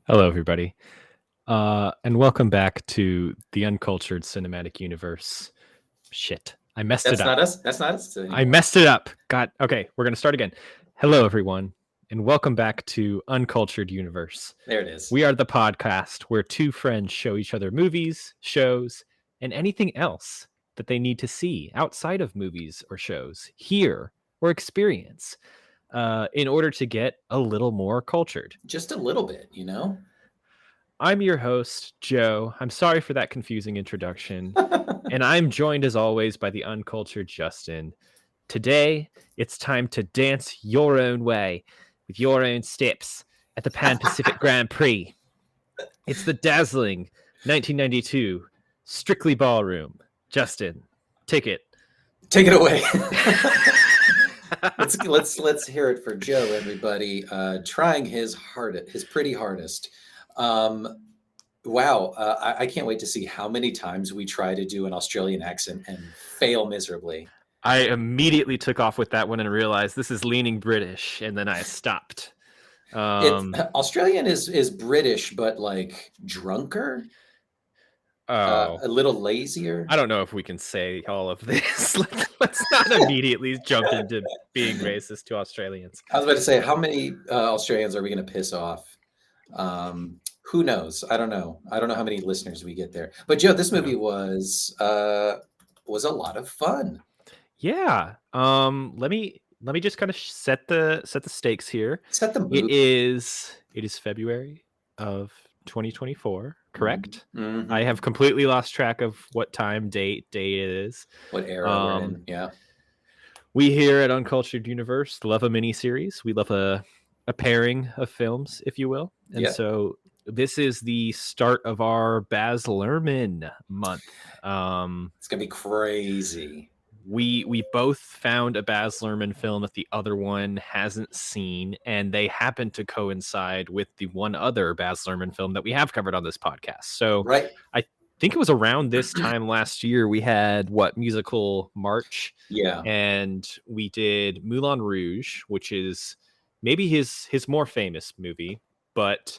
Hello, everybody, and welcome back to the Uncultured Cinematic Universe. Shit, I messed it That's up. not us. That's not us I anymore. messed it up. God, okay, we're gonna start again. Hello, everyone, and welcome back to Uncultured Universe. There it is. We are the podcast where two friends show each other movies, shows, and anything else that they need to see outside of movies or shows, hear, or experience in order to get a little more cultured. Just a little bit, you know? I'm your host, Joe. I'm sorry for that confusing introduction. And I'm joined as always by the uncultured Justin. Today, it's time to dance your own way with your own steps at the Pan Pacific Grand Prix. It's the dazzling 1992 Strictly Ballroom. Justin, take it. Take it away. let's hear it for Joe, everybody. Trying his pretty hardest. Wow, I can't wait to see how many times we try to do an Australian accent and fail miserably. I immediately took off with that one and realized this is leaning British, and then I stopped. Australian is British, but like drunker, Oh, a little lazier. I don't know if we can say all of this. Let's not immediately jump into being racist to Australians. I was about to say, how many Australians are we going to piss off? Who knows? I don't know. I don't know how many listeners we get there. But Joe, this movie was a lot of fun. Yeah. Let me just kind of set the stakes here. Set the mood. It is February of 2024, correct? Mm-hmm. I have completely lost track of what date it is. What era we're in, yeah. We here at Uncultured Universe love a miniseries. We love a pairing of films, if you will. And so this is the start of our Baz Luhrmann month. It's gonna be crazy. We both found a Baz Luhrmann film that the other one hasn't seen, and they happen to coincide with the one other Baz Luhrmann film that we have covered on this podcast. So right. I think it was around this time last year we had Musical March. Yeah. And we did Moulin Rouge, which is maybe his more famous movie, but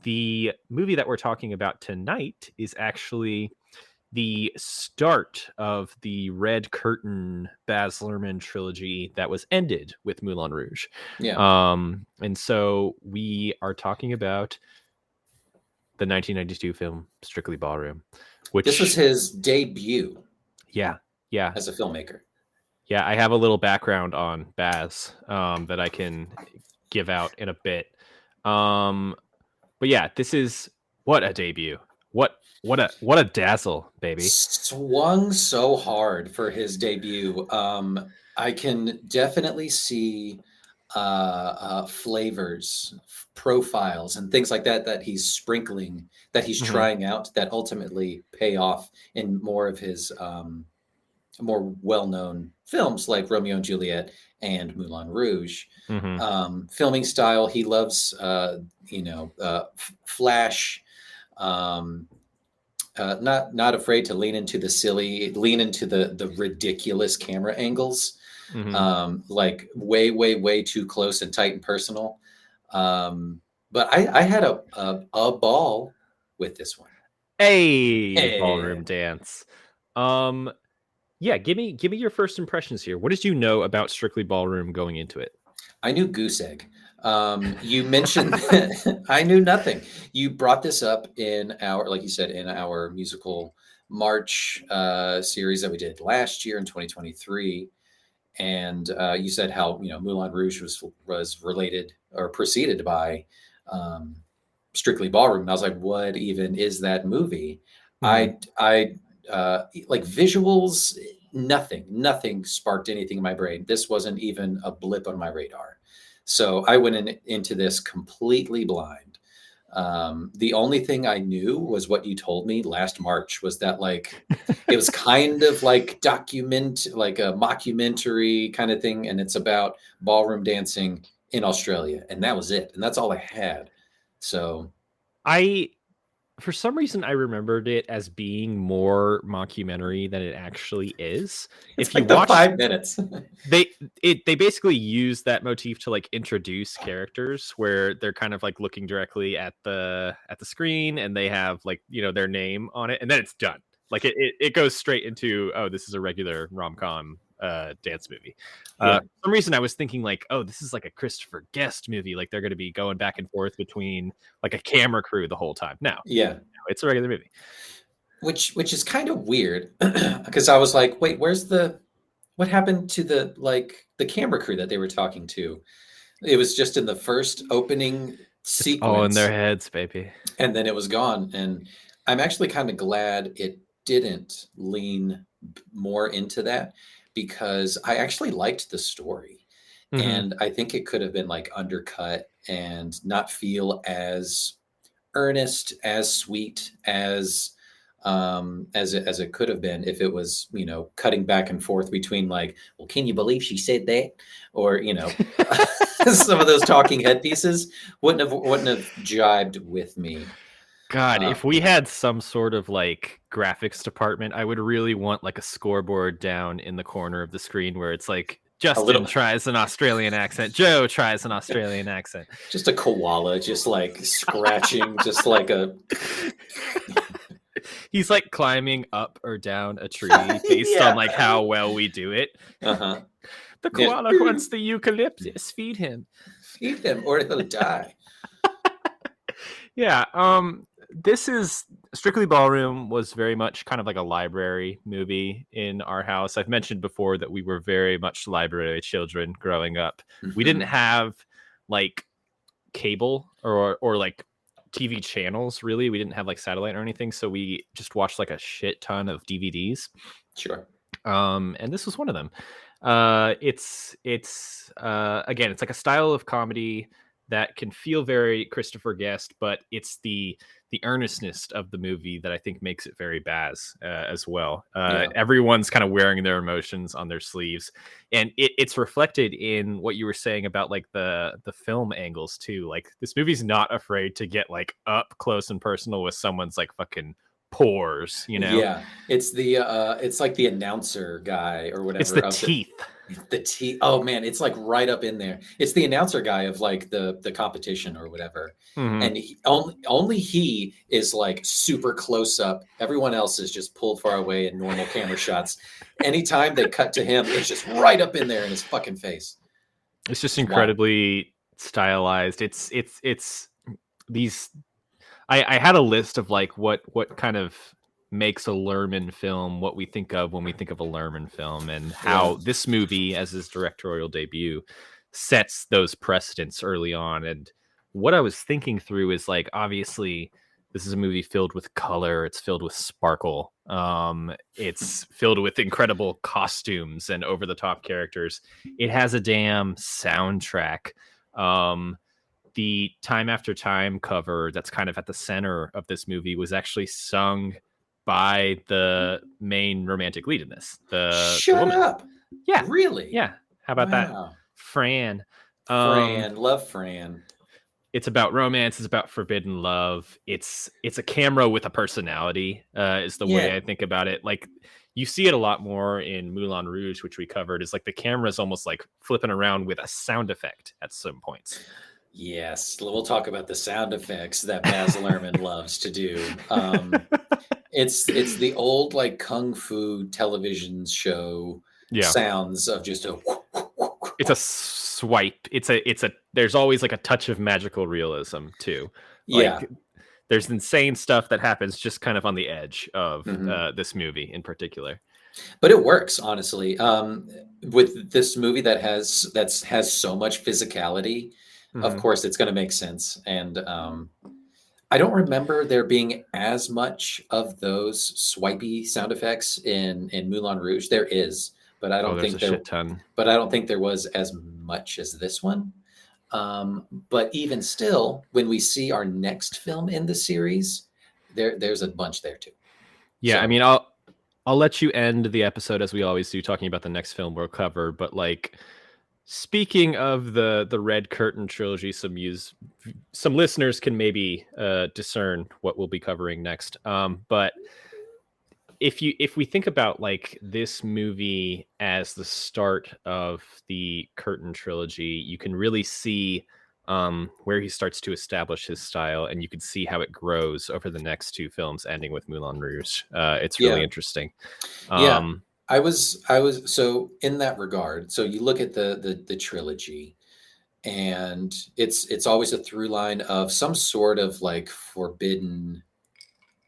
the movie that we're talking about tonight is actually the start of the Red Curtain Baz Luhrmann trilogy that was ended with Moulin Rouge. Yeah. And so we are talking about the 1992 film Strictly Ballroom, which this was his debut. Yeah. As a filmmaker. Yeah, I have a little background on Baz that I can give out in a bit. But yeah, this is what a debut. What a dazzle, baby. Swung so hard for his debut. I can definitely see flavors, profiles, and things like that he's sprinkling, that he's trying out, that ultimately pay off in more of his more well-known films like Romeo and Juliet and Moulin Rouge. Filming style, he loves, flash. Not afraid to lean into the silly, lean into the ridiculous camera angles, like way too close and tight and personal. But I had a ball with this one. Hey. Ballroom dance. Yeah, give me your first impressions here. What did you know about Strictly Ballroom going into it? I knew goose egg. You mentioned I knew nothing. You brought this up in our, like you said, in our musical March series that we did last year in 2023, and you said how Moulin Rouge was related or preceded by Strictly Ballroom. And I was like, what even is that movie? I like visuals. Nothing sparked anything in my brain. This wasn't even a blip on my radar. So I went into this completely blind. The only thing I knew was what you told me last March, was that like it was kind of like like a mockumentary kind of thing, and it's about ballroom dancing in Australia, and that was it. And that's all I had. So for some reason I remembered it as being more mockumentary than it actually is. It's If you like the watch 5 minutes. they basically use that motif to like introduce characters where they're kind of like looking directly at the screen and they have like, you know, their name on it, and then it's done. Like it goes straight into, oh, this is a regular rom-com dance movie. Yeah. For some reason I was thinking like, oh, this is like a Christopher Guest movie, like they're going to be going back and forth between like a camera crew the whole time. No, Yeah. it's a regular movie. Which is kind of weird because I was like, wait, what happened to the camera crew that they were talking to? It was just in the first opening It's all in their sequence, heads, baby. and then it was gone. And I'm actually kind of glad it didn't lean more into that because I actually liked the story. Mm-hmm. And I think it could have been like undercut and not feel as earnest, as sweet as it could have been if it was, you know, cutting back and forth between like, well, can you believe she said that? Or, you know, some of those talking head pieces wouldn't have jibed with me. God, Uh, if we had some sort of like graphics department, I would really want like a scoreboard down in the corner of the screen where it's like a Justin little, tries an Australian accent, Joe tries an Australian accent. just a koala, just like scratching, just like a, He's like climbing up or down a tree based on yeah, like how well we do it. uh-huh. The Yeah. koala wants the eucalyptus, feed him. Feed him or he'll die. Yeah, this is Strictly Ballroom was very much kind of like a library movie in our house. I've mentioned before that we were very much library children growing up. We didn't Mhm. have like cable or like TV channels really. We didn't have like satellite or anything, so we just watched like a shit ton of DVDs. Sure. And this was one of them. It's again, it's like a style of comedy that can feel very Christopher Guest, but it's the earnestness of the movie that I think makes it very Baz as well. Yeah. Everyone's kind of wearing their emotions on their sleeves, and it's reflected in what you were saying about like the film angles too. Like this movie's not afraid to get like up close and personal with someone's like fucking pores, you know. Yeah, it's like the announcer guy or It's whatever the of teeth. the T. Oh man, it's like right up in there. It's the announcer guy of like the competition or whatever, Mhm. and only he is like super close up. Everyone else is just pulled far away in normal camera shots. Anytime they cut to him, it's just right up in there in his fucking face. It's just It's wild. incredibly stylized. It's these. I had a list of like what kind of makes a Luhrmann film, what we think of when we think of a Luhrmann film, and Yeah, how this movie, as his directorial debut, sets those precedents early on. And what I was thinking through is like, obviously, this is a movie filled with color. It's filled with sparkle. It's filled with incredible costumes and over the top characters. It has a damn soundtrack. Um, the Time After Time cover that's kind of at the center of this movie was actually sung by the main romantic lead in this, the shut woman. up. Yeah, Really? yeah. How about that, Wow. Fran? Fran, love Fran. It's about romance. It's about forbidden love. It's a camera with a personality. Is the way Yeah. I think about it. Like you see it a lot more in Moulin Rouge, which we covered. Is like the camera is almost like flipping around with a sound effect at some points. Yes, we'll talk about the sound effects that Baz Luhrmann loves to do. It's the old like kung fu television show Yeah. sounds of just a. It's a swipe. It's a there's always like a touch of magical realism too. Yeah. Like there's insane stuff that happens just kind of on the edge of Mhm. this movie in particular. But it works honestly. With this movie that has so much physicality, of Mhm. course it's going to make sense. And I don't remember there being as much of those swipey sound effects in Moulin Rouge. There is, but I Oh, don't there's a think there shit ton. but I don't think there was as much as this one. But even still, when we see our next film in the series, there's a bunch there too. Yeah, I So mean, I'll let you end the episode as we always do, talking about the next film we'll cover. But like, Speaking of the Red Curtain trilogy, some listeners can maybe discern what we'll be covering next. But if we think about like this movie as the start of the Curtain trilogy, you can really see where he starts to establish his style, and you can see how it grows over the next two films, ending with Moulin Rouge. It's really Yeah. interesting. Yeah. Um, I was so in that regard. So you look at the trilogy, and it's always a through line of some sort of like forbidden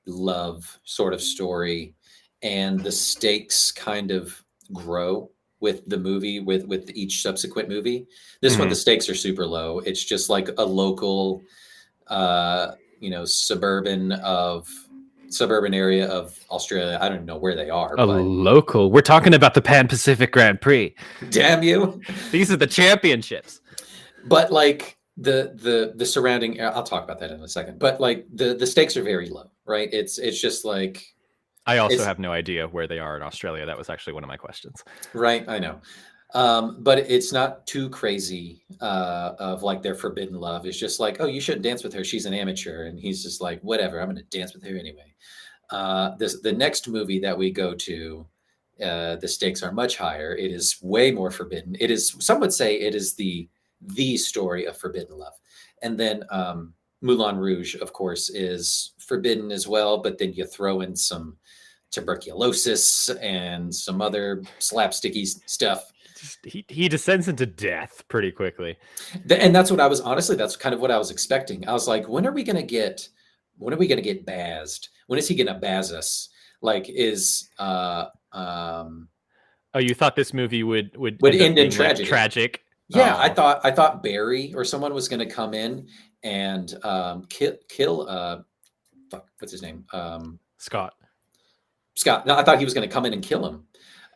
love sort of story, and the stakes kind of grow with the movie, with each subsequent movie. This one, the mhm. stakes are super low. It's just like a local suburban area of Australia. I don't know where they are, A but local. We're talking about the Pan Pacific Grand Prix. damn you. These are the championships. But like the surrounding, I'll talk about that in a second. But like the stakes are very low, right? It's just like I also it's have no idea where they are in Australia. That was actually one of my questions. right. I know. But it's not too crazy of like their forbidden love. It's just like, oh, you shouldn't dance with her. She's an amateur, and he's just like, whatever. I'm going to dance with her anyway. The next movie that we go to, the stakes are much higher. It is way more forbidden. It is, some would say, it is the story of forbidden love. And then Moulin Rouge, of course, is forbidden as well. But then you throw in some tuberculosis and some other slapsticky stuff. He descends into death pretty quickly. And that's what I was, honestly, that's kind of what I was expecting. I was like, when are we going to get Bazed? When is he going to Baz us? Like, Oh, you thought this movie would end up end in being like tragedy? tragic? Yeah, Oh, I thought Barry or someone was going to come in and kill fuck, what's his name? Scott. Scott. No, I thought he was going to come in and kill him.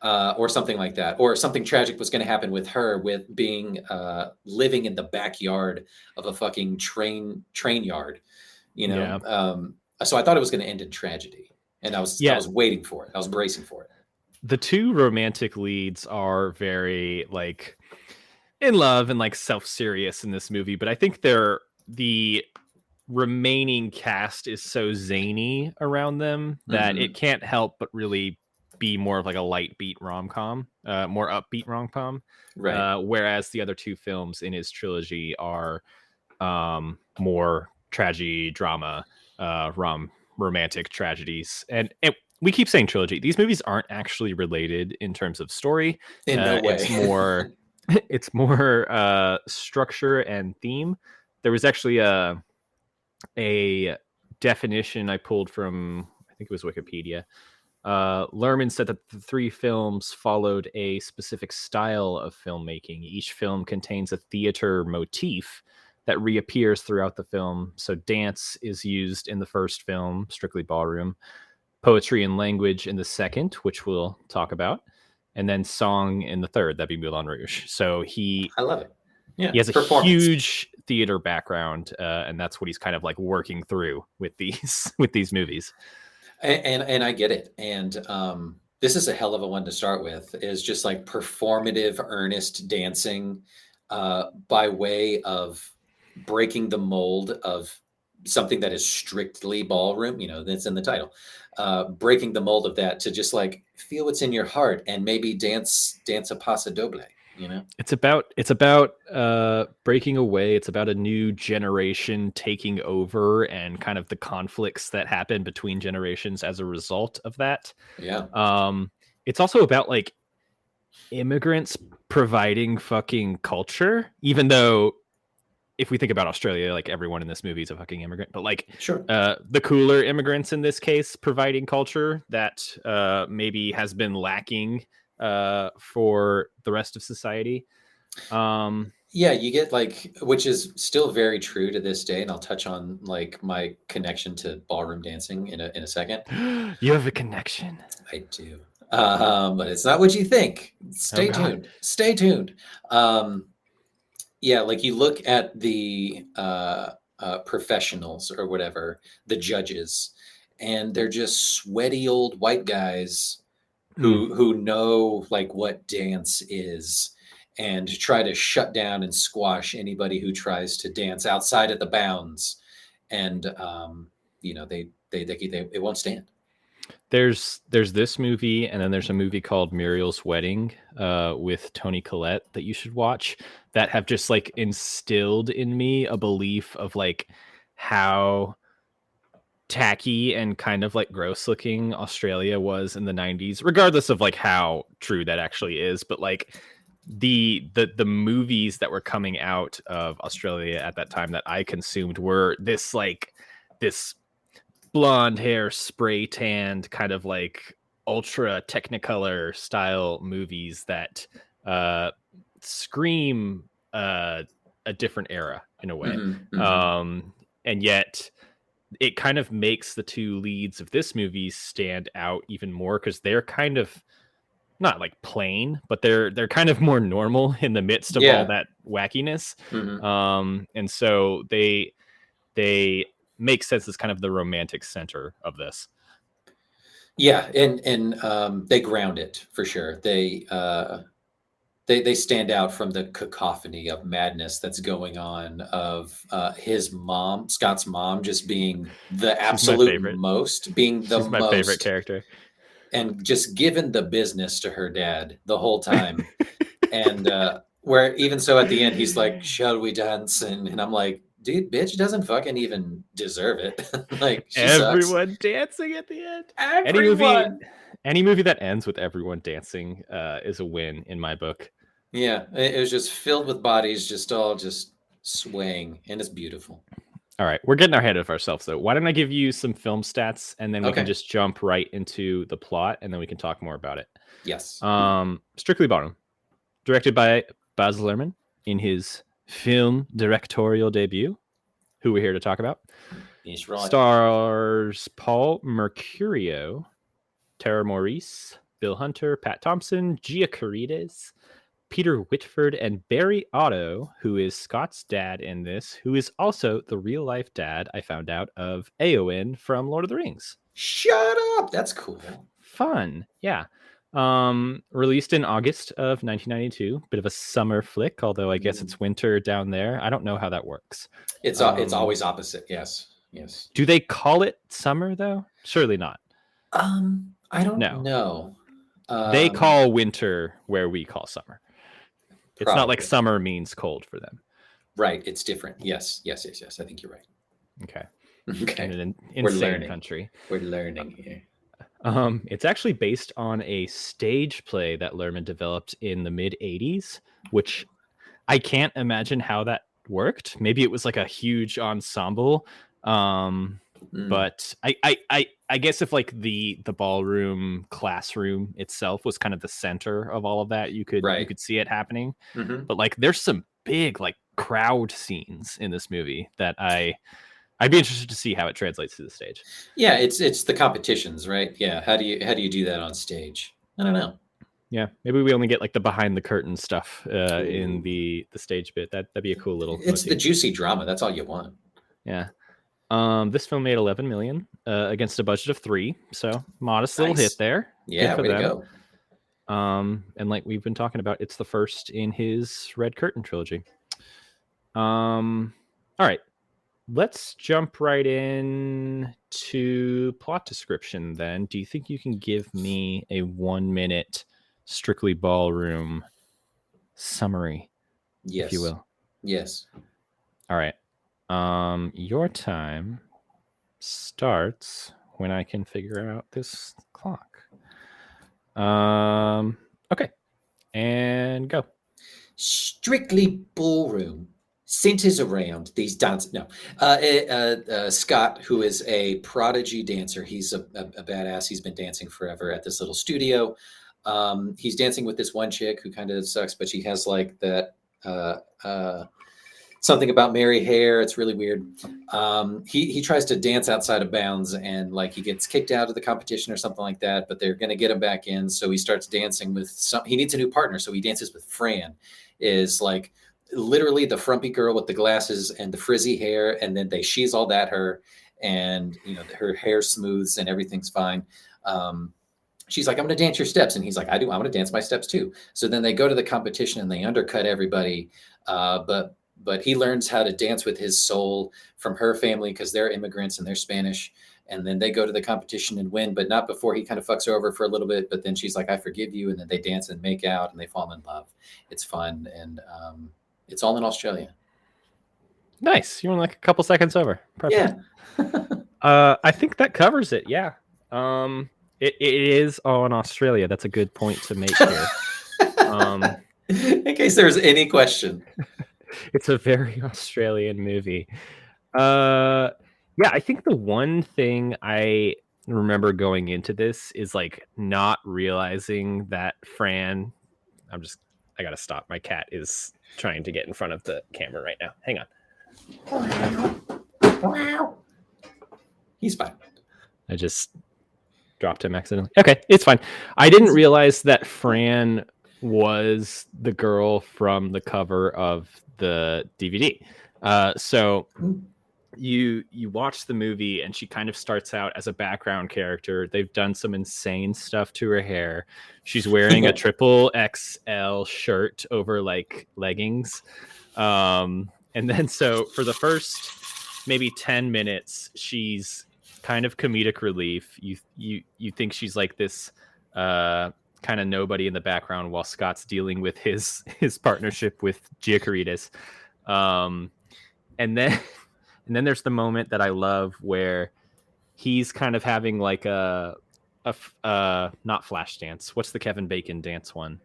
Or something like that, or something tragic was going to happen with her, with being living in the backyard of a fucking train yard, you know. Yeah. So I thought it was going to end in tragedy, and I Yeah. was waiting for it. I was bracing for it. The two romantic leads are very like in love and like self-serious in this movie, but I think the remaining cast is so zany around them that it can't help but really be more of like a light beat rom-com, more upbeat rom-com. Right. Whereas the other two films in his trilogy are more tragedy, drama, romantic tragedies. And we keep saying trilogy. These movies aren't actually related in terms of story. In no way. It's more it's more structure and theme. There was actually a definition I pulled from, I think it was Wikipedia. Luhrmann said that the three films followed a specific style of filmmaking. Each film contains a theater motif that reappears throughout the film. So dance is used in the first film, strictly Ballroom, poetry and language in the second, which we'll talk about, and then song in the third, that'd be Moulin Rouge. So I love it. Yeah, he has a performance. huge theater background, and that's what he's kind of like working through with these movies. And I get it. And this is a hell of a one to start with. Is just like performative, earnest dancing by way of breaking the mold of something that is strictly ballroom. You know, that's in the title. Breaking the mold of that to just like feel what's in your heart and maybe dance a paso doble. You know, It's about breaking away. It's about a new generation taking over and kind of the conflicts that happen between generations as a result of that. yeah. It's also about like immigrants providing fucking culture, even though if we think about Australia, like everyone in this movie is a fucking immigrant, but like Sure. the cooler immigrants in this case providing culture that maybe has been lacking for the rest of society. Yeah, you get like, which is still very true to this day, and I'll touch on like my connection to ballroom dancing in a second. You have a connection. I do, but it's not what you think. Oh Stay God. tuned. Stay tuned. Yeah, like you look at the professionals or whatever, the judges, and they're just sweaty old white guys who know like what dance is, and try to shut down and squash anybody who tries to dance outside of the bounds. And they won't stand. There's this movie, and then there's a movie called Muriel's Wedding with Toni Collette that you should watch, that have just like instilled in me a belief of like how tacky and kind of like gross looking Australia was in the 90s, regardless of like how true that actually is. But like the movies that were coming out of Australia at that time that I consumed were this blonde hair, spray tanned, kind of like ultra technicolor style movies that scream a different era in a way. Mm-hmm, mm-hmm. And yet it kind of makes the two leads of this movie stand out even more, because they're kind of not like plain, but they're kind of more normal in the midst of all that wackiness. Mm-hmm. And so they make sense as kind of the romantic center of this. Yeah, and they ground it for sure. They stand out from the cacophony of madness that's going on, of his mom, Scott's mom, just being the absolute most, being the She's my favorite character, and just giving the business to her dad the whole time. And where even so at the end, he's like, "Shall we dance?" And I'm like, dude, bitch doesn't fucking even deserve it. Like, she everyone sucks. dancing at the end. Everyone. Any movie that ends with everyone dancing is a win in my book. Yeah, it was just filled with bodies, just all just swaying, and it's beautiful. All right, we're getting ahead of ourselves, though. Why don't I give you some film stats, and then we can just jump right into the plot, and then we can talk more about it. Yes. Strictly Ballroom, directed by Baz Luhrmann in his film directorial debut, who we're here to talk about. He's right. Stars Paul Mercurio, Tara Maurice, Bill Hunter, Pat Thompson, Gia Carides, Peter Whitford, and Barry Otto, who is Scott's dad in this, who is also the real-life dad, I found out, of Éowyn from Lord of the Rings. Shut up! That's cool. Fun, yeah. Released in August of 1992. Bit of a summer flick, although I guess it's winter down there. I don't know how that works. It's always opposite. Yes. Do they call it summer, though? Surely not. I don't know. They call winter where we call summer. It's Probably. Not like summer means cold for them. Right. It's different. Yes. I think you're right. Okay. In an insane country. We're learning here. It's actually based on a stage play that Luhrmann developed in the mid-'80s, which I can't imagine how that worked. Maybe it was like a huge ensemble. But I guess if like the ballroom classroom itself was kind of the center of all of that, you could see it happening. Mm-hmm. But like there's some big like crowd scenes in this movie that I'd be interested to see how it translates to the stage. Yeah, it's the competitions, right? Yeah. How do you do that on stage? I don't know. Yeah, maybe we only get like the behind the curtain stuff in the stage bit. That'd be a cool little. It's the juicy drama. That's all you want. Yeah. This film made 11 million against a budget of $3 million, so modest little hit there. Yeah, way to go. And like we've been talking about, it's the first in his Red Curtain trilogy. All right, let's jump right in to plot description. Then, do you think you can give me a 1-minute Strictly Ballroom summary, if you will? Yes. All right. Your time starts when I can figure out this clock. Okay. And go. Strictly Ballroom centers around these dancers. Scott, who is a prodigy dancer. He's a badass. He's been dancing forever at this little studio. He's dancing with this one chick who kind of sucks, but she has like that something about Mary hair. It's really weird. He tries to dance outside of bounds, and like he gets kicked out of the competition or something like that, but they're going to get him back in. So he starts dancing with he needs a new partner. So he dances with Fran, is like literally the frumpy girl with the glasses and the frizzy hair. And then she's all that her, and her hair smooths and everything's fine. she's like, I'm going to dance your steps. And he's like, I do. I want to dance my steps too. So then they go to the competition and they undercut everybody. But he learns how to dance with his soul from her family because they're immigrants and they're Spanish. And then they go to the competition and win, but not before he kind of fucks her over for a little bit. But then she's like, I forgive you. And then they dance and make out and they fall in love. It's fun. And it's all in Australia. Nice. You're like a couple seconds over. Perfect. Yeah. I think that covers it. Yeah. It is all in Australia. That's a good point to make here. In case there's any question. It's a very Australian movie. Yeah, I think the one thing I remember going into this is like not realizing that Fran. I gotta stop. My cat is trying to get in front of the camera right now. Hang on. He's fine. I just dropped him accidentally. Okay, it's fine. I didn't realize that Fran was the girl from the cover of the DVD. So you watch the movie and she kind of starts out as a background character. They've done some insane stuff to her hair. She's wearing a triple XL shirt over like leggings. And then so for the first maybe 10 minutes, she's kind of comedic relief. You think she's like this kind of nobody in the background while Scott's dealing with his partnership with Giacaritas. And then there's the moment that I love where he's kind of having like a not flash dance. What's the Kevin Bacon dance one?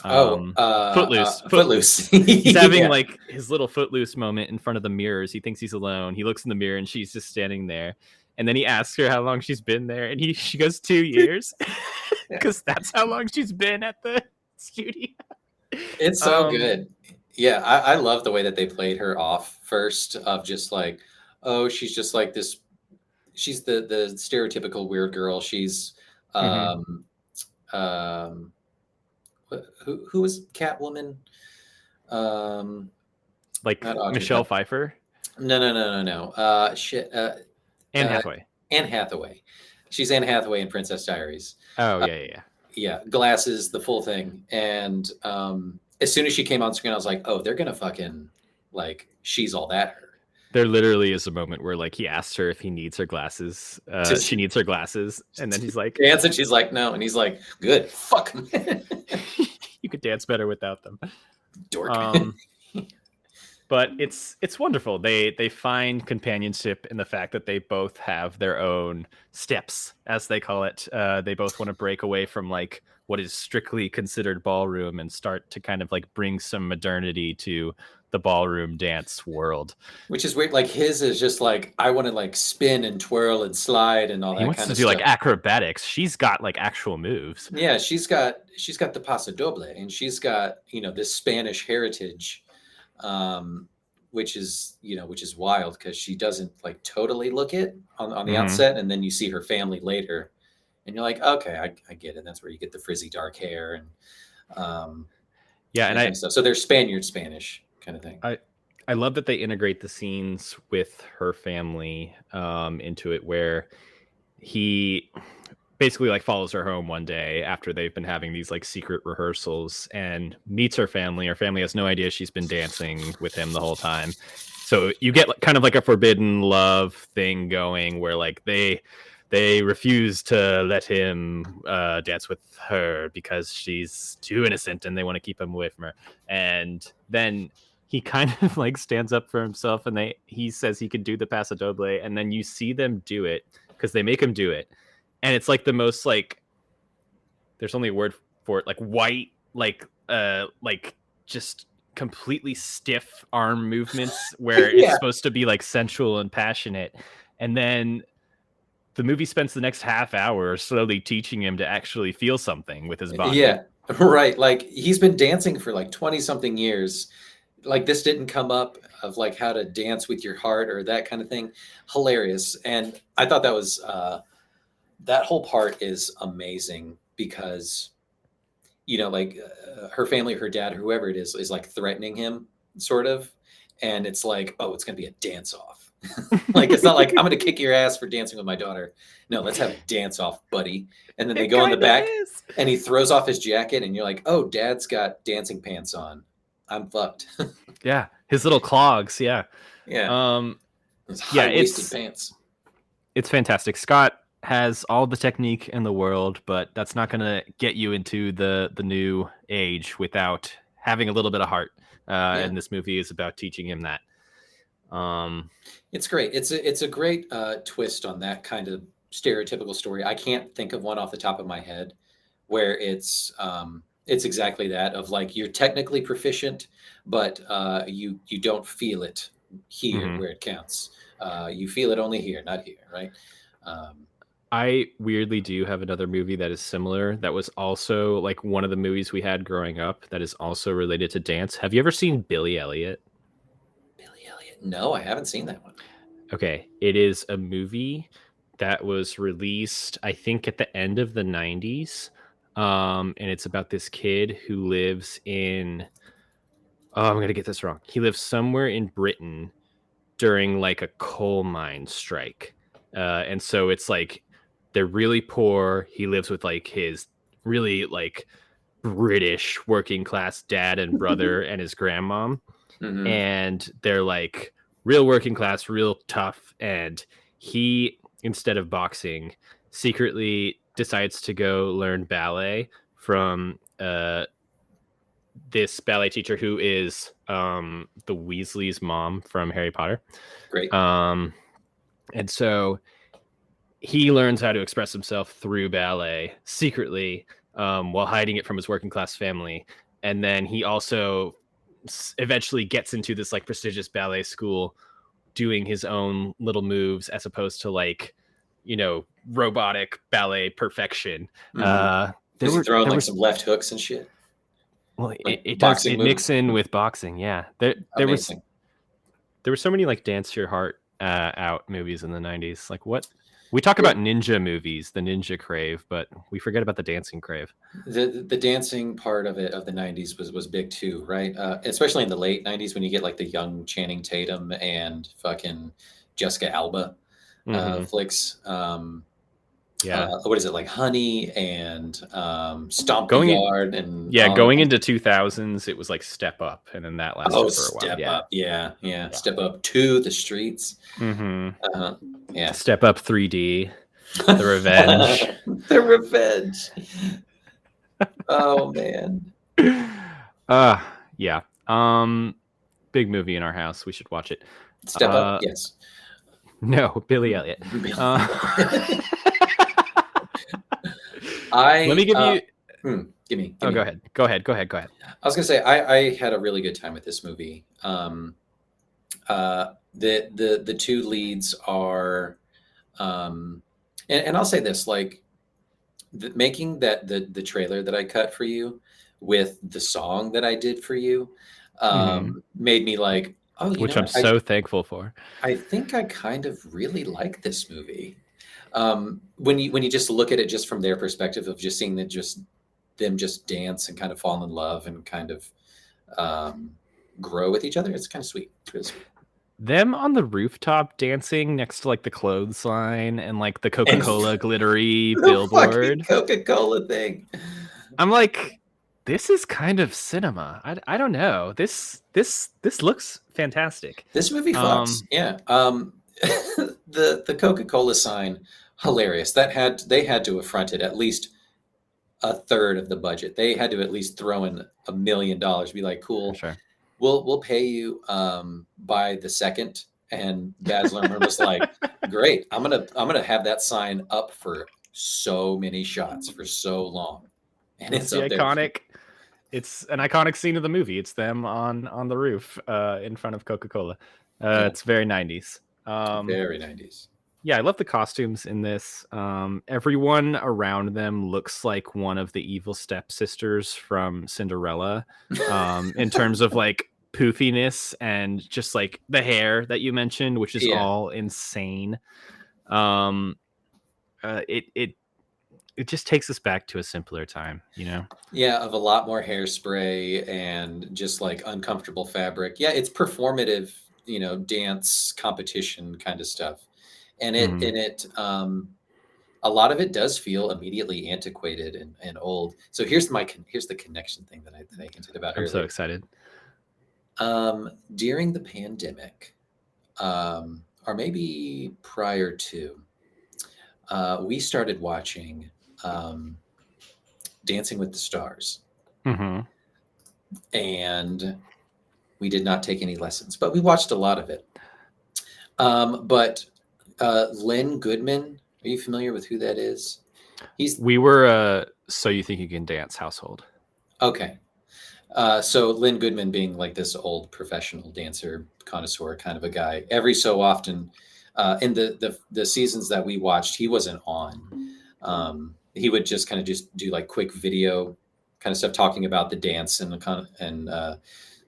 Footloose. Footloose. He's having like his little Footloose moment in front of the mirrors. He thinks he's alone. He looks in the mirror and she's just standing there. And then he asks her how long she's been there, and she goes 2 years, because that's how long she's been at the studio. It's so good. Yeah, I love the way that they played her off first, of just like, oh, she's just like this. She's the stereotypical weird girl. She's who was Catwoman? Like Michelle Pfeiffer? No. Shit. Anne Hathaway. Anne Hathaway. She's Anne Hathaway in Princess Diaries. Oh, yeah. Yeah, glasses, the full thing. And as soon as she came on screen, I was like, oh, they're going to fucking, like, she's all that her. There literally is a moment where, like, he asks her if he needs her glasses. She needs her glasses. And then he's like... dance, and she's like, no. And he's like, good. Fuck. You could dance better without them. Dork. But it's wonderful. They find companionship in the fact that they both have their own steps, as they call it. They both want to break away from like what is strictly considered ballroom and start to kind of like bring some modernity to the ballroom dance world. Which is weird. Like his is just like, I want to like spin and twirl and slide and all that kind of stuff. He wants to do like acrobatics. She's got like actual moves. Yeah, she's got the paso doble, and she's got, this Spanish heritage. Which is wild, because she doesn't like totally look it on the outset, and then you see her family later and you're like, okay, I get it. That's where you get the frizzy dark hair and stuff. So they're Spanish kind of thing. I love that they integrate the scenes with her family into it, where he basically like follows her home one day after they've been having these like secret rehearsals and meets her family. Her family has no idea she's been dancing with him the whole time. So you get kind of like a forbidden love thing going, where like they refuse to let him dance with her because she's too innocent and they want to keep him away from her. And then he kind of like stands up for himself, and he says he could do the paso doble, and then you see them do it because they make him do it. And it's like the most like, there's only a word for it, like white, like just completely stiff arm movements where it's supposed to be like sensual and passionate. And then the movie spends the next half hour slowly teaching him to actually feel something with his body. Yeah, right. Like he's been dancing for like 20 something years. Like this didn't come up of like how to dance with your heart or that kind of thing. Hilarious. And I thought that was, that whole part is amazing, because, like her family, her dad, whoever it is like threatening him sort of. and it's like, oh, it's gonna be a dance off. Like, it's not like I'm gonna kick your ass for dancing with my daughter. No, let's have a dance off, buddy. And then they It go in the kind of back, is. and he throws off his jacket, and you're like, oh, Dad's got dancing pants on. I'm fucked. Yeah, his little clogs. Yeah. Yeah, his Yeah, high-waisted pants. it's fantastic. Scott has all the technique in the world, but that's not going to get you into the new age without having a little bit of heart. And this movie is about teaching him that. It's great. It's a great twist on that kind of stereotypical story. I can't think of one off the top of my head where it's exactly that, of like, you're technically proficient, but you don't feel it here where it counts. You feel it only here, not here, right? I weirdly do have another movie that is similar. That was also like one of the movies we had growing up that is also related to dance. Have you ever seen Billy Elliot? Billy Elliot? No, I haven't seen that one. Okay, it is a movie that was released, I think, at the end of the 90s. And it's about this kid who lives in, oh, I'm going to get this wrong. He lives somewhere in Britain during like a coal mine strike. And so it's like they're really poor. He lives with like his really like British working class dad and brother and his grandmom. And they're like real working class, real tough. And he, instead of boxing, secretly decides to go learn ballet from this ballet teacher who is the Weasley's mom from Harry Potter. Great. And so he learns how to express himself through ballet secretly, while hiding it from his working class family. And then he also eventually gets into this like prestigious ballet school doing his own little moves as opposed to like, you know, robotic ballet perfection. Is he throwing like some left hooks and shit? Well, like it does. It mix in with boxing. Yeah. There was so many like dance your heart out movies in the 90s. Like what we talk about ninja movies, the ninja crave, but we forget about the dancing crave. The dancing part of it of the 90s was big too, right? Especially in the late 90s when you get like the young Channing Tatum and fucking Jessica Alba flicks. What is it, like Honey and Stomp the Yard and going into 2000s it was like Step Up, and then that lasted for a while. Step Up, yeah. Step Up to the Streets. Step Up 3D, The Revenge. The Revenge. Oh man. Yeah. Big movie in our house. We should watch it. Step Up, yes. No, Billy Elliot. Let me give you. Give me. Go ahead. Go ahead. I was gonna say I had a really good time with this movie. The two leads are, and I'll say this, like making the trailer that I cut for you with the song that I did for you, made me like, oh, which I'm so thankful for. I think I kind of really like this movie. When you just look at it just from their perspective of just seeing them just dance and kind of fall in love and kind of grow with each other, it's kind of sweet. It's really sweet. Them on the rooftop dancing next to like the clothesline and like the Coca-Cola glittery billboard. Coca-Cola thing. I'm like, this is kind of cinema. I don't know. This looks fantastic. This movie fucks. Yeah. The Coca-Cola sign, hilarious. They had to have fronted at least a third of the budget. They had to at least throw in $1 million. Be like, cool. Sure. We'll pay you by the second. And Baz Luhrmann was like, great. I'm gonna have that sign up for so many shots for so long. And it's iconic. It's an iconic scene of the movie. It's them on the roof in front of Coca-Cola. It's very 90s. Very 90s. Yeah, I love the costumes in this. Everyone around them looks like one of the evil stepsisters from Cinderella, in terms of like poofiness and just like the hair that you mentioned, which is all insane. it just takes us back to a simpler time, you know? Yeah, of a lot more hairspray and just like uncomfortable fabric. Yeah, it's performative, dance competition kind of stuff. And it Mhm. and it a lot of it does feel immediately antiquated and old. So here's the connection thing that I hinted about I'm so earlier. excited. During the pandemic, or maybe prior to, we started watching um, Dancing with the Stars, Mhm. and we did not take any lessons, but we watched a lot of it. But Len Goodman, are you familiar with who that is? He's We were So You Think You Can Dance household. okay. So Len Goodman being like this old professional dancer connoisseur kind of a guy. Every so often, in the seasons that we watched, he wasn't on. He would just kind of just do like quick video kind of stuff talking about the dance and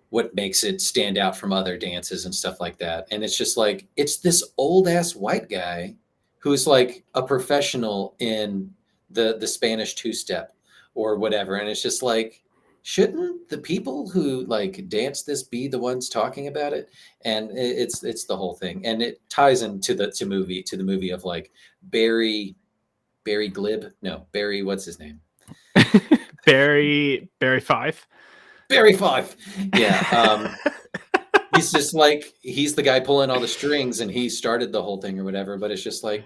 what makes it stand out from other dances and stuff like that. And it's just like it's this old ass white guy who's like a professional in the Spanish two step or whatever. And it's just like, shouldn't the people who like dance this be the ones talking about it? And it's the whole thing, and it ties into the movie of like Barry Glib, no Barry, what's his name? Barry 5. Barry Five. Yeah. He's just like he's the guy pulling all the strings and he started the whole thing or whatever, but it's just like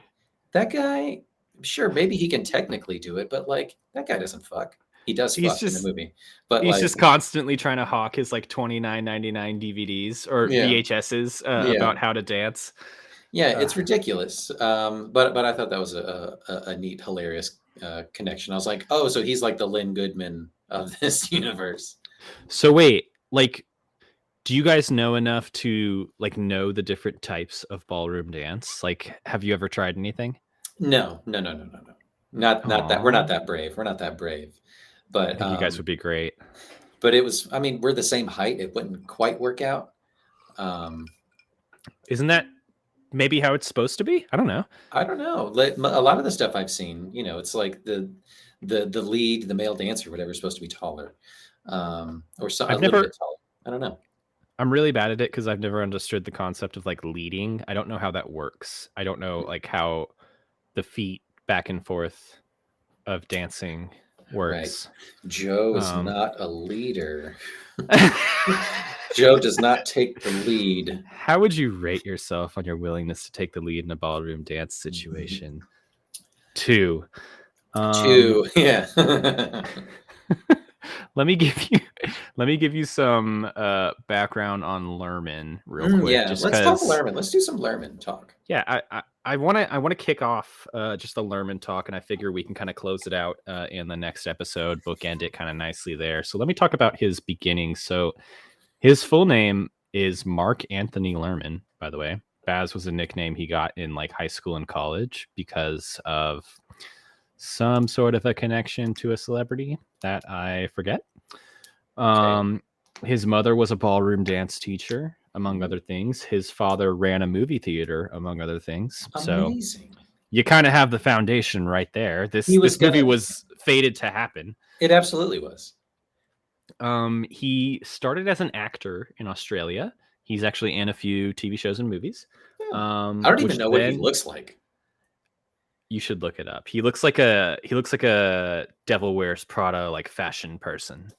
that guy, sure, maybe he can technically do it, but like that guy doesn't fuck. He does he's fuck in the just movie, but he's like just constantly trying to hawk his like 29.99 DVDs or yeah, VHSs yeah, about how to dance. yeah, Uh, it's ridiculous. But I thought that was a neat, hilarious connection. I was like, oh, so he's like the Lynn Goodman of this universe. so wait, like, do you guys know enough to like know the different types of ballroom dance? Like, have you ever tried anything? No, no, no, no, no, no. Not that we're Aw, not that brave. We're not that brave. I But think you guys would be great. it was. I mean, we're the same height. It wouldn't quite work out. Um, Isn't that maybe how it's supposed to be? I don't know. I don't know. A lot of the stuff I've seen, it's like the lead, the male dancer, whatever, is supposed to be taller, or a I've little never bit taller. I don't know. I'm really bad at it because I've never understood the concept of like leading. I don't know how that works. I don't know like how the feet back and forth of dancing Right. works. Joe is Um, not a leader. Joe does not take the lead. how would you rate yourself on your willingness to take the lead in a ballroom dance situation? 2. Um, Two, yeah. let me give you let me give you some background on Lerman real quick, Yeah. just Let's talk because Lerman. Let's do some Lerman talk. yeah, I want to kick off just the Lerman talk, and I figure we can kind of close it out in the next episode, bookend it kind of nicely there. So let me talk about his beginnings. So his full name is Mark Anthony Lerman, by the way. Baz was a nickname he got in like high school and college because of some sort of a connection to a celebrity that I forget. Okay. Um, his mother was a ballroom dance teacher, among Mhm. other things. His father ran a movie theater, among other things. So Amazing. you kind of have the foundation right there. This He was this movie gonna. was fated to happen. It absolutely was. He started as an actor in Australia. He's actually in a few TV shows and movies. Yeah. I don't even Which know what he then looks like. you should look it up. He looks like a Devil Wears Prada like fashion person.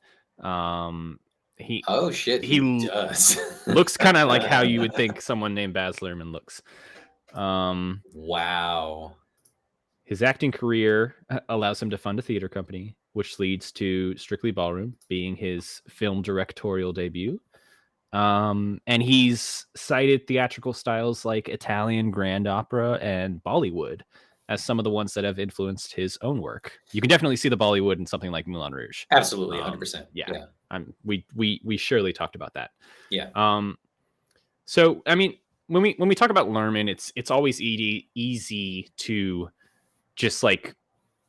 Um, he Oh shit, he he does. looks kind of like how you would think someone named Baz Luhrmann looks. Um, Wow. his acting career allows him to fund a theater company, which leads to Strictly Ballroom being his film directorial debut. And he's cited theatrical styles like Italian grand opera and Bollywood as some of the ones that have influenced his own work. You can definitely see the Bollywood in something like Moulin Rouge. Absolutely, 100%. Yeah, Yeah. we surely talked about that. Yeah. So I mean, when we talk about Lerman, it's always easy to just like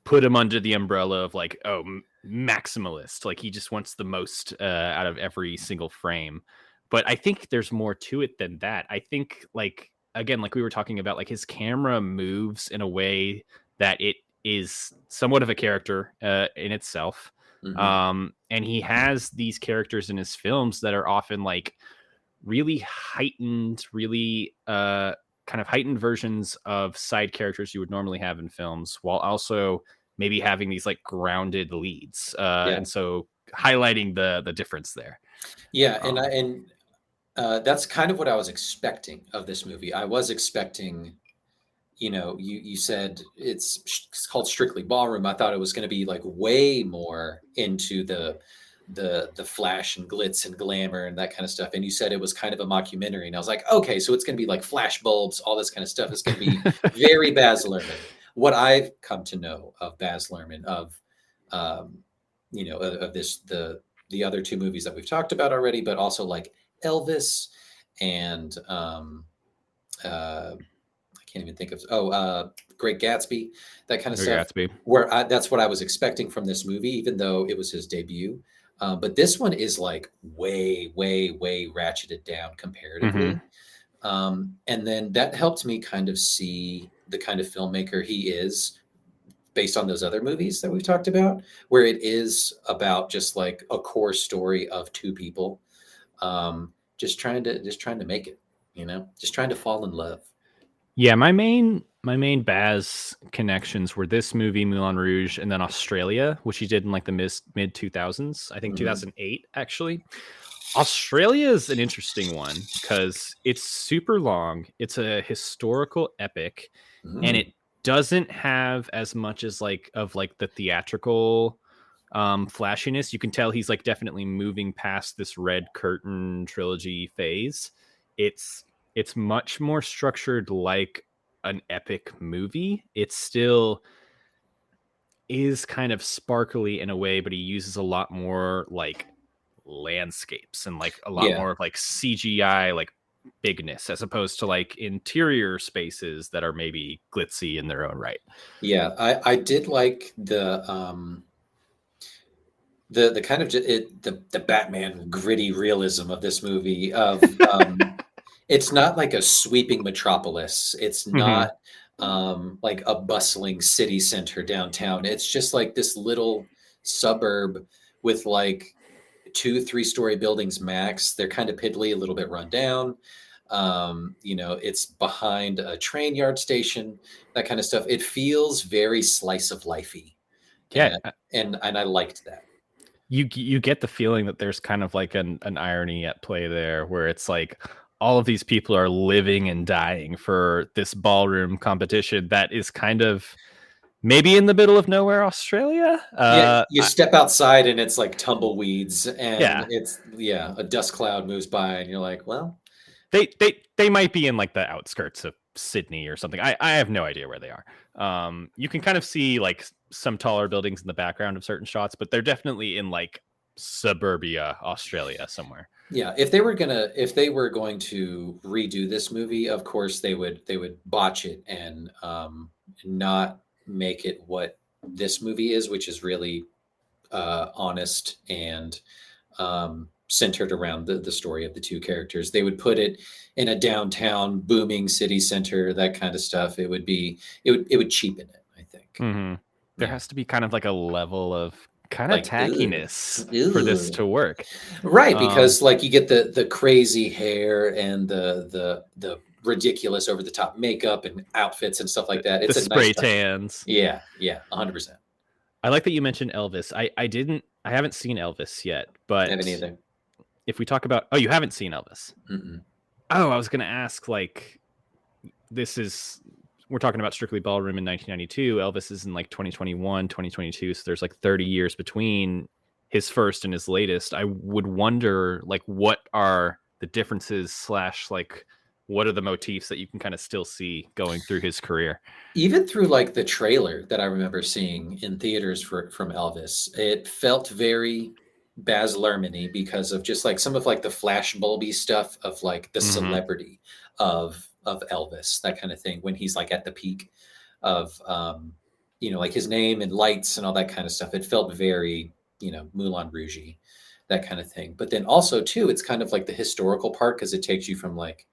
put him under the umbrella of like, oh, maximalist, like he just wants the most out of every single frame. But I think there's more to it than that. I think like again, like we were talking about, like his camera moves in a way that is somewhat of a character in itself. And he has these characters in his films that are often like really heightened, really kind of heightened versions of side characters you would normally have in films, while also maybe having these like grounded leads. Yeah. And so highlighting the difference there. Yeah, and that's kind of what I was expecting of this movie. I was expecting, you said it's called Strictly Ballroom. I thought it was going to be like way more into the flash and glitz and glamour and that kind of stuff. And you said it was kind of a mockumentary, and I was like, okay, so it's going to be like flash bulbs, all this kind of stuff. It's going to be very Baz Luhrmann. What I've come to know of Baz Luhrmann, of of this the other two movies that we've talked about already, but also like Elvis and I can't even think of Great Gatsby, that kind of stuff. Gatsby. That's what I was expecting from this movie, even though it was his debut. But this one is like way, way, way ratcheted down comparatively. And then that helped me kind of see the kind of filmmaker he is based on those other movies that we've talked about, where it is about just like a core story of two people, just trying to make it, just trying to fall in love. Yeah, my main Baz connections were this movie, Moulin Rouge, and then Australia, which he did in like the mid 2000s. I think 2008 actually. Australia is an interesting one because it's super long. It's a historical epic, and it doesn't have as much as like the theatrical flashiness. You can tell he's like definitely moving past this red curtain trilogy phase. It's much more structured like an epic movie. It still is kind of sparkly in a way, but he uses a lot more like landscapes and like a lot more of like CGI like bigness, as opposed to like interior spaces that are maybe glitzy in their own right. Yeah, I did like the kind of the Batman gritty realism of this movie. Of it's not like a sweeping metropolis. It's not like a bustling city center downtown. It's just like this little suburb with like 2-3 story buildings max. They're kind of piddly, a little bit run down. It's behind a train yard station, that kind of stuff. It feels very slice of lifey. Yeah, and I liked that. You get the feeling that there's kind of like an irony at play there, where it's like all of these people are living and dying for this ballroom competition that is kind of maybe in the middle of nowhere, Australia. You step outside and it's like tumbleweeds, and it's a dust cloud moves by, and you're like, well, they might be in like the outskirts of Sydney or something. I have no idea where they are. You can kind of see like some taller buildings in the background of certain shots, but they're definitely in like suburbia Australia somewhere. Yeah, if they were going to redo this movie, of course they would botch it and not make it what this movie is, which is really honest and centered around the story of the two characters. They would put it in a downtown booming city center, that kind of stuff. It would cheapen it, I think. There has to be kind of like a level of kind of like, tackiness for this to work, right? Because like you get the crazy hair and the ridiculous over the top makeup and outfits and stuff like that. It's the spray tans. Yeah, 100%. I like that you mentioned Elvis. I haven't seen Elvis yet, but I haven't either. If we talk about, you haven't seen Elvis. Oh, I was going to ask, like, we're talking about Strictly Ballroom in 1992. Elvis is in like 2021, 2022. So there's like 30 years between his first and his latest. I would wonder, like, what are the differences / like, what are the motifs that you can kind of still see going through his career? Even through like the trailer that I remember seeing in theaters from Elvis, it felt very Baz Luhrmann-y because of just like some of like the flash bulby stuff of like the celebrity of Elvis, that kind of thing, when he's like at the peak of like his name and lights and all that kind of stuff. It felt very Moulin Rouge-y, that kind of thing. But then also too, it's kind of like the historical part, because it takes you from like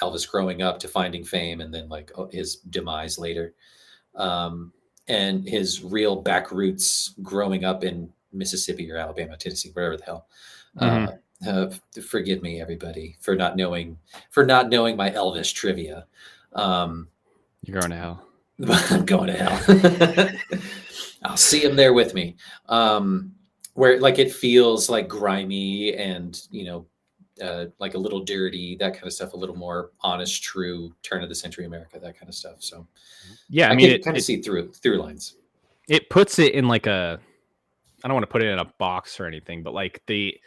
Elvis growing up to finding fame and then like his demise later. and his real back roots growing up in Mississippi or Alabama, Tennessee, wherever the hell. Mhm. Forgive me, everybody, for not knowing my Elvis trivia. You're going to hell. I'm going to hell. I'll see him there with me. Where like it feels like grimy and like a little dirty, that kind of stuff, a little more honest, true turn of the century America, that kind of stuff. So Yeah, I I mean can kind of see through lines. it puts it in like a, I don't want to put it in a box or anything, but like the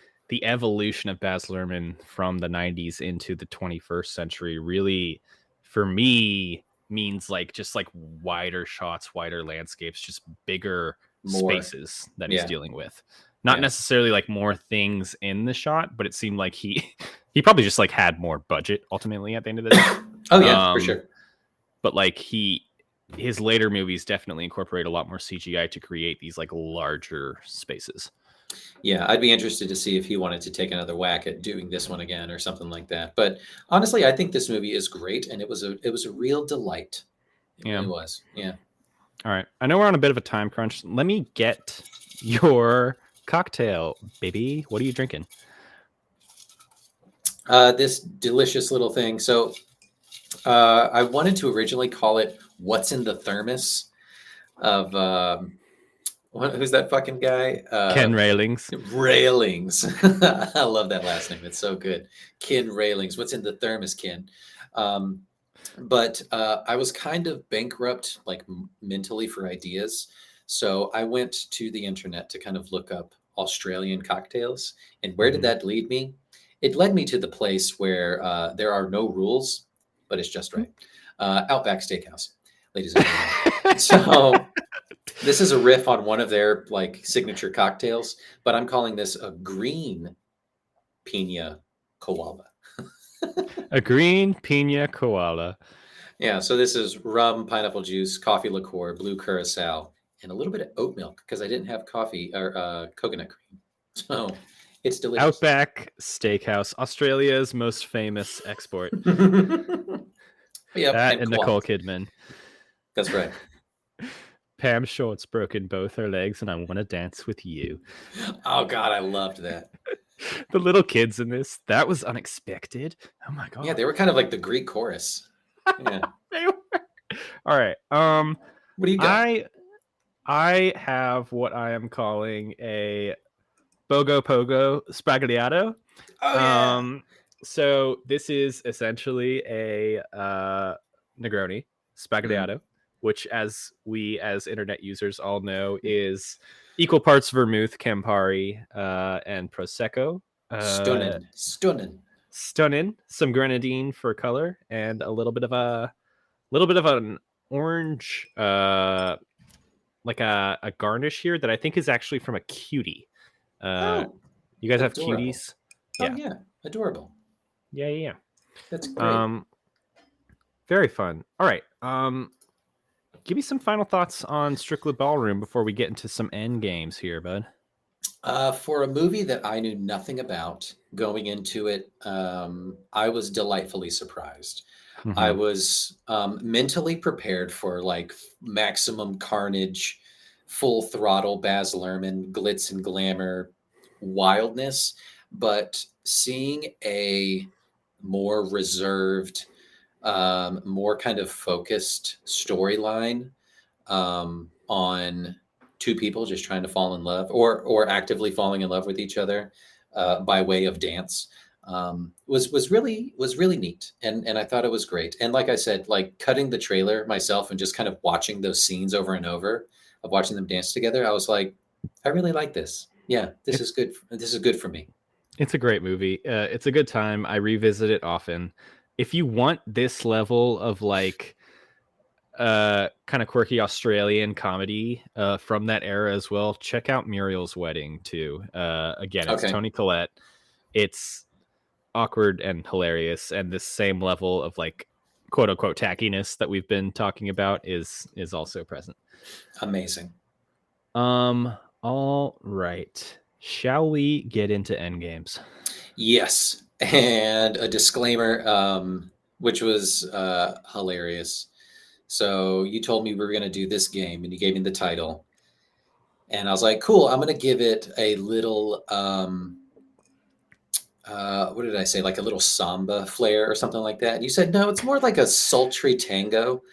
evolution of Baz Luhrmann from the 90s into the 21st century really, for me, means like just like wider shots, wider landscapes, just bigger More, spaces that he's yeah, dealing with. Not yeah. necessarily like more things in the shot, but it seemed like he he probably just like had more budget ultimately at the end of the day. Oh yeah, for sure. But like his later movies definitely incorporate a lot more CGI to create these like larger spaces. Yeah, I'd be interested to see if he wanted to take another whack at doing this one again or something like that. But honestly, I think this movie is great, and it was a real delight. It Yeah. really was. Yeah. All right. I know we're on a bit of a time crunch. Let me get your cocktail, baby. What are you drinking? This delicious little thing. So I wanted to originally call it "What's in the Thermos" of who's that fucking guy? Ken Railings. Railings. I love that last name. It's so good. Ken Railings. What's in the thermos, Ken? Um, but I was kind of bankrupt, like mentally, for ideas. So I went to the internet to kind of look up Australian cocktails. And where did that lead me? It led me to the place where there are no rules, but it's just right. Outback Steakhouse, ladies and gentlemen. So this is a riff on one of their like signature cocktails, but I'm calling this a green pina koala. A green pina koala. Yeah, so this is rum, pineapple juice, coffee liqueur, blue curacao, and a little bit of oat milk because I didn't have coffee or coconut cream. So it's delicious. Outback Steakhouse, Australia's most famous export. Yep, That and Nicole koalas. Kidman. That's right. Pam Short's broken both her legs, and I want to dance with you. Oh God, I loved that. The little kids in this, that was unexpected. Oh my God. Yeah, they were kind of like the Greek chorus. Yeah. They were. All right. What do you got? I have what I am calling a Bogo Pogo Spagliato. Oh yeah. So this is essentially a Negroni Spagliato, which, as we as internet users all know, is equal parts vermouth, Campari, and Prosecco. Stunning. Stunning. Some grenadine for color, and a little bit of an orange, like a garnish here that I think is actually from a cutie. You guys have adorable. cuties? Yeah. Oh yeah, adorable. Yeah. That's great. Very fun. All right. Give me some final thoughts on Strictly Ballroom before we get into some end games here, bud. For a movie that I knew nothing about going into it, I was delightfully surprised. Mm-hmm. I was mentally prepared for like maximum carnage, full throttle Baz Luhrmann, glitz and glamour, wildness, but seeing a more reserved, more kind of focused storyline on two people just trying to fall in love or actively falling in love with each other by way of dance was really neat, and I thought it was great. And like I said, like cutting the trailer myself and just kind of watching those scenes over and over of watching them dance together, I was like, I really like this. Yeah, this is good. This is good for me. It's a great movie. It's a good time. I revisit it often. If you want this level of like kind of quirky Australian comedy from that era as well, check out Muriel's Wedding too. Again, it's Toni Collette. It's awkward and hilarious, and this same level of like quote unquote tackiness that we've been talking about is also present. Amazing. All right. Shall we get into endgames? Yes. And a disclaimer, which was hilarious. So you told me we were going to do this game, and you gave me the title. And I was like, cool, I'm going to give it a little, what did I say? Like a little samba flair or something like that. And you said, no, it's more like a sultry tango.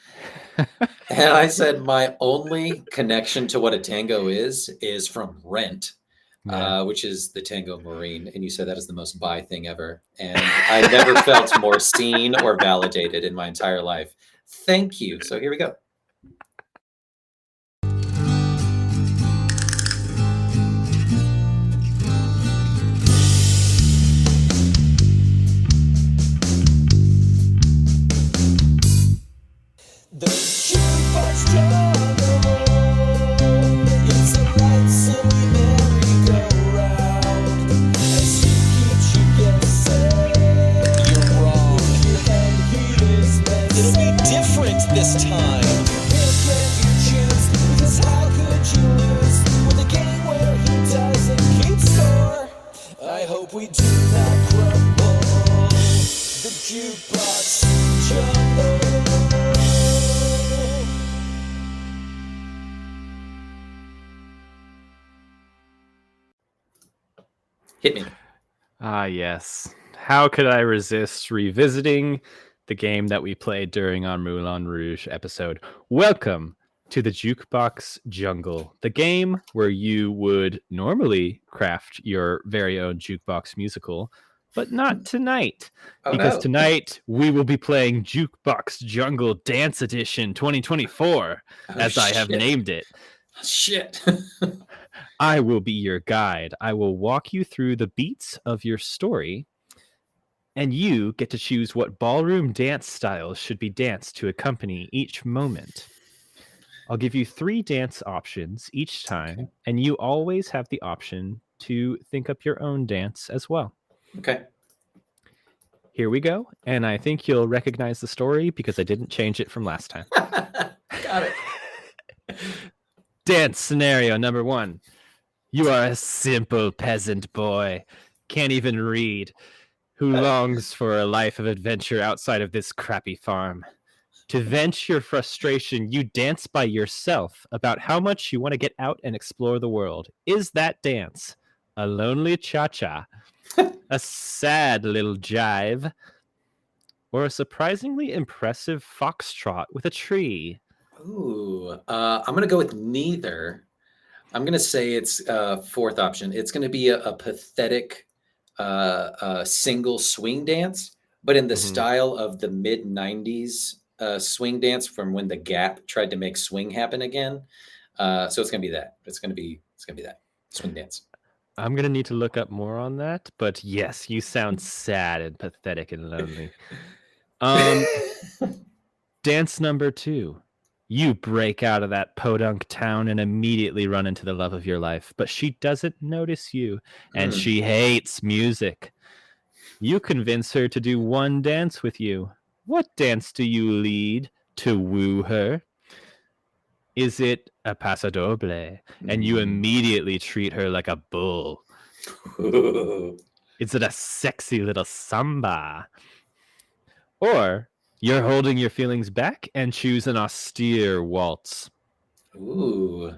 And I said, my only connection to what a tango is from Rent, Yeah. which is the Tango Marine. And you said that is the most bi thing ever. And I never felt more seen or validated in my entire life. Thank you. So here we go. The jukebox jungle, it's a light silly merry-go-round. As you keep you guessing, you're wrong. Your head heat is messy. It'll be different this time. He'll get you choose, because how could you lose with a game where he doesn't keep score? I hope we do not crumble. The jukebox jungle. Hit me. Ah, yes. How could I resist revisiting the game that we played during our Moulin Rouge episode? Welcome to the Jukebox Jungle, the game where you would normally craft your very own jukebox musical, but not tonight. Oh, Because no. tonight we will be playing Jukebox Jungle Dance Edition 2024, as I have shit. named it. Shit. I will be your guide. I will walk you through the beats of your story, and you get to choose what ballroom dance styles should be danced to accompany each moment. I'll give you 3 dance options each time, Okay. and you always have the option to think up your own dance as well. Okay. Here we go, and I think you'll recognize the story because I didn't change it from last time. Got it. Dance scenario number 1. You are a simple peasant boy, can't even read, who longs for a life of adventure outside of this crappy farm. To vent your frustration, you dance by yourself about how much you want to get out and explore the world. Is that dance a lonely cha-cha, a sad little jive, or a surprisingly impressive foxtrot with a tree? Ooh, I'm going to go with neither. I'm going to say it's fourth option. It's going to be a pathetic single swing dance, but in the style of the mid 90s swing dance from when the Gap tried to make swing happen again. So it's going to be that. It's going to be that swing dance. I'm going to need to look up more on that, but yes, you sound sad and pathetic and lonely. Dance number 2. You break out of that podunk town and immediately run into the love of your life, but she doesn't notice you, and she hates music. You convince her to do one dance with you. What dance do you lead to woo her? Is it a paso doble, and you immediately treat her like a bull? Is it a sexy little samba? Or you're holding your feelings back and choose an austere waltz? Ooh,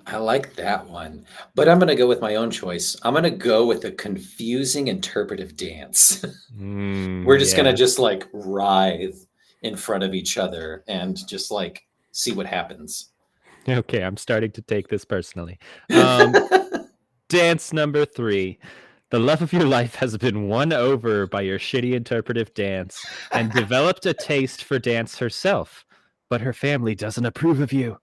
I like that one. But I'm going to go with my own choice. I'm going to go with a confusing interpretive dance. We're just going to just like writhe in front of each other and just like see what happens. Okay, I'm starting to take this personally. Dance number 3. The love of your life has been won over by your shitty interpretive dance and developed a taste for dance herself, but her family doesn't approve of you.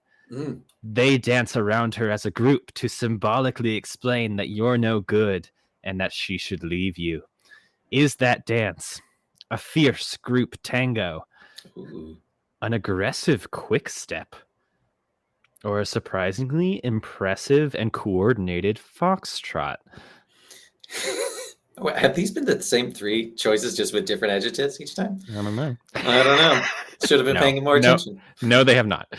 They dance around her as a group to symbolically explain that you're no good and that she should leave you. Is that dance a fierce group tango, an aggressive quickstep, or a surprisingly impressive and coordinated foxtrot? Have these been the same 3 choices just with different adjectives each time? I don't know. I don't know. Should have been paying more attention. No, they have not.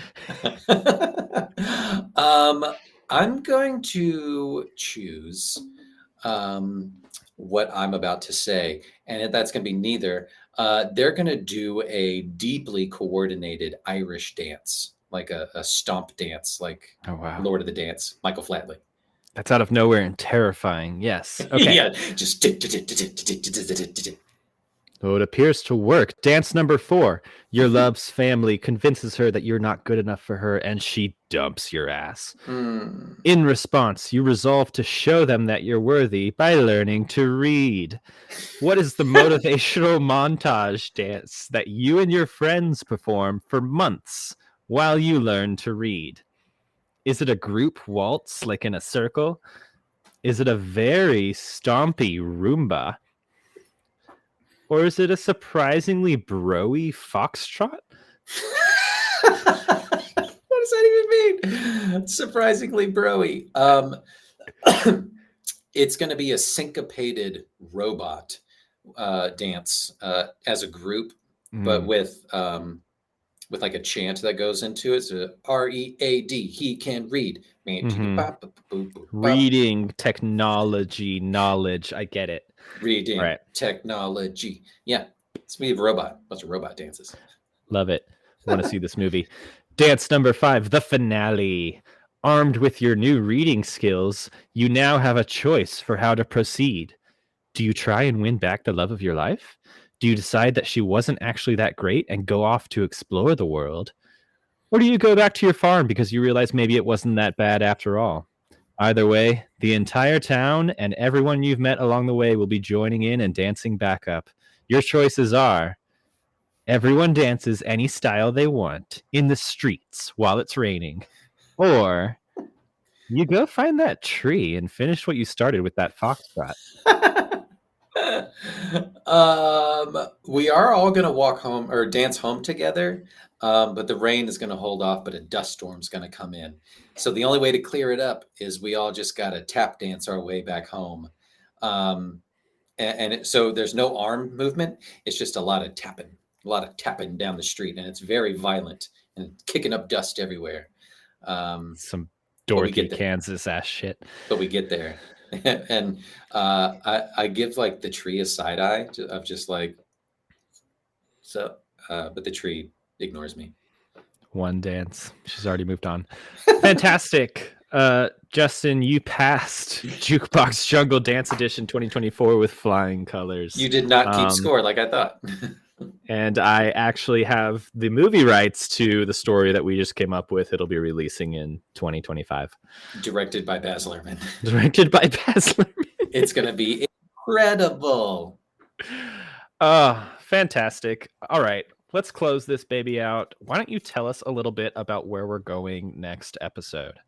I'm going to choose what I'm about to say, and that's going to be neither. They're going to do a deeply coordinated Irish dance, like a stomp dance, like Oh, wow. Lord of the Dance, Michael Flatley. That's out of nowhere and terrifying. Yes. Okay. Yeah, just Oh, it appears to work. Dance number 4. Your love's family convinces her that you're not good enough for her, and she dumps your ass. In response, you resolve to show them that you're worthy by learning to read. What is the motivational montage dance that you and your friends perform for months while you learn to read? Is it a group waltz, like in a circle? Is it a very stompy Roomba? Or is it a surprisingly broy foxtrot? What does that even mean? Surprisingly broy. It's going to be a syncopated robot dance as a group, but with like a chant that goes into it. So R-E-A-D, he can read. Reading, technology, knowledge. I get it. Reading, Right. technology. Yeah, it's me, a robot. Bunch of robot dances. Love it. Want to see this movie. Dance number 5, the finale. Armed with your new reading skills, you now have a choice for how to proceed. Do you try and win back the love of your life? Do you decide that she wasn't actually that great and go off to explore the world? Or do you go back to your farm because you realize maybe it wasn't that bad after all? Either way, the entire town and everyone you've met along the way will be joining in and dancing back up. Your choices are: everyone dances any style they want in the streets while it's raining, or you go find that tree and finish what you started with that foxtrot. We are all going to walk home or dance home together, but the rain is going to hold off, but a dust storm's going to come in. So the only way to clear it up is we all just got to tap dance our way back home. So there's no arm movement. It's just a lot of tapping down the street, and it's very violent and kicking up dust everywhere. Some dorky Kansas ass shit. But we get there. And I give like the tree a side eye of just like, so, but the tree ignores me. One dance. She's already moved on. Fantastic. Justin, you passed Jukebox Jungle Dance Edition 2024 with flying colors. You did not keep score like I thought. And I actually have the movie rights to the story that we just came up with. It'll be releasing in 2025. Directed by Baz Luhrmann. Directed by Baz Luhrmann. It's going to be incredible. Fantastic. All right. Let's close this baby out. Why don't you tell us a little bit about where we're going next episode?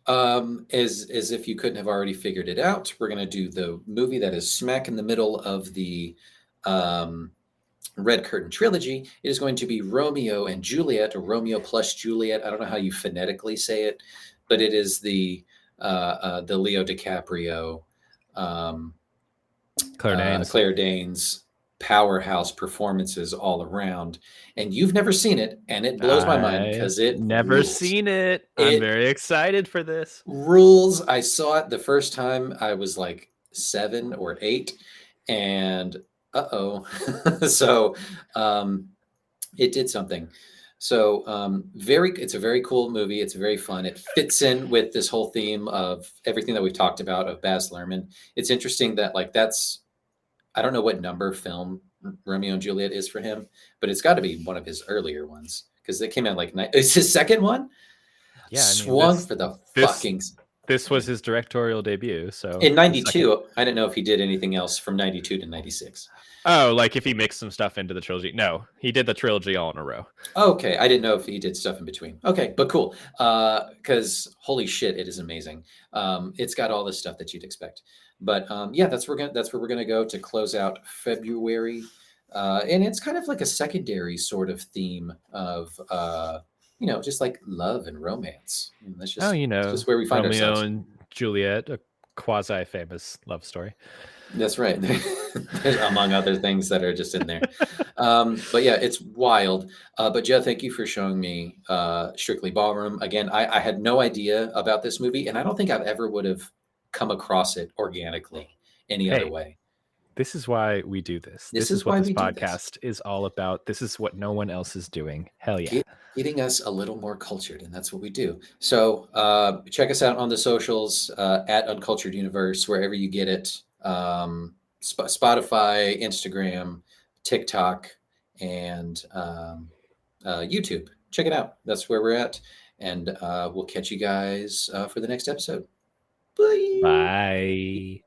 As if you couldn't have already figured it out, we're going to do the movie that is smack in the middle of the Red Curtain trilogy. It is going to be Romeo and Juliet, or Romeo plus Juliet. I don't know how you phonetically say it, but it is the Leo DiCaprio, Claire Danes powerhouse performances all around. And you've never seen it, and it blows my mind because it never rules. Seen it. I'm very excited for this. Rules. I saw it the first time I was like 7 or 8, and so it did something. So it's a very cool movie. It's very fun. It fits in with this whole theme of everything that we've talked about of Baz Luhrmann. It's interesting that I don't know what number film Romeo and Juliet is for him, but it's got to be one of his earlier ones because it came out it's his second one. Yeah, This was his directorial debut. So in 92, I didn't know if he did anything else from 92 to 96. Oh, like if he mixed some stuff into the trilogy. No, he did the trilogy all in a row. Okay, I didn't know if he did stuff in between. Okay, but cool. Because holy shit, it is amazing. It's got all the stuff that you'd expect. But that's where we're gonna go to close out February. And it's kind of like a secondary sort of theme of just like love and romance. And that's just that's just where we find Romeo ourselves. and Juliet, a quasi-famous love story. That's right. Among other things that are just in there. But yeah, it's wild. But Joe, thank you for showing me Strictly Ballroom. Again, I had no idea about this movie, and I don't think I've ever would have come across it organically any other way. This is why we do this. This This is is what why this we do this. podcast is all about. This is what no one else is doing. Hell yeah. Getting us a little more cultured, and that's what we do. So check us out on the socials at Uncultured Universe, wherever you get it. Spotify, Instagram, TikTok, and YouTube. Check it out. That's where we're at. And we'll catch you guys for the next episode. Bye. Bye.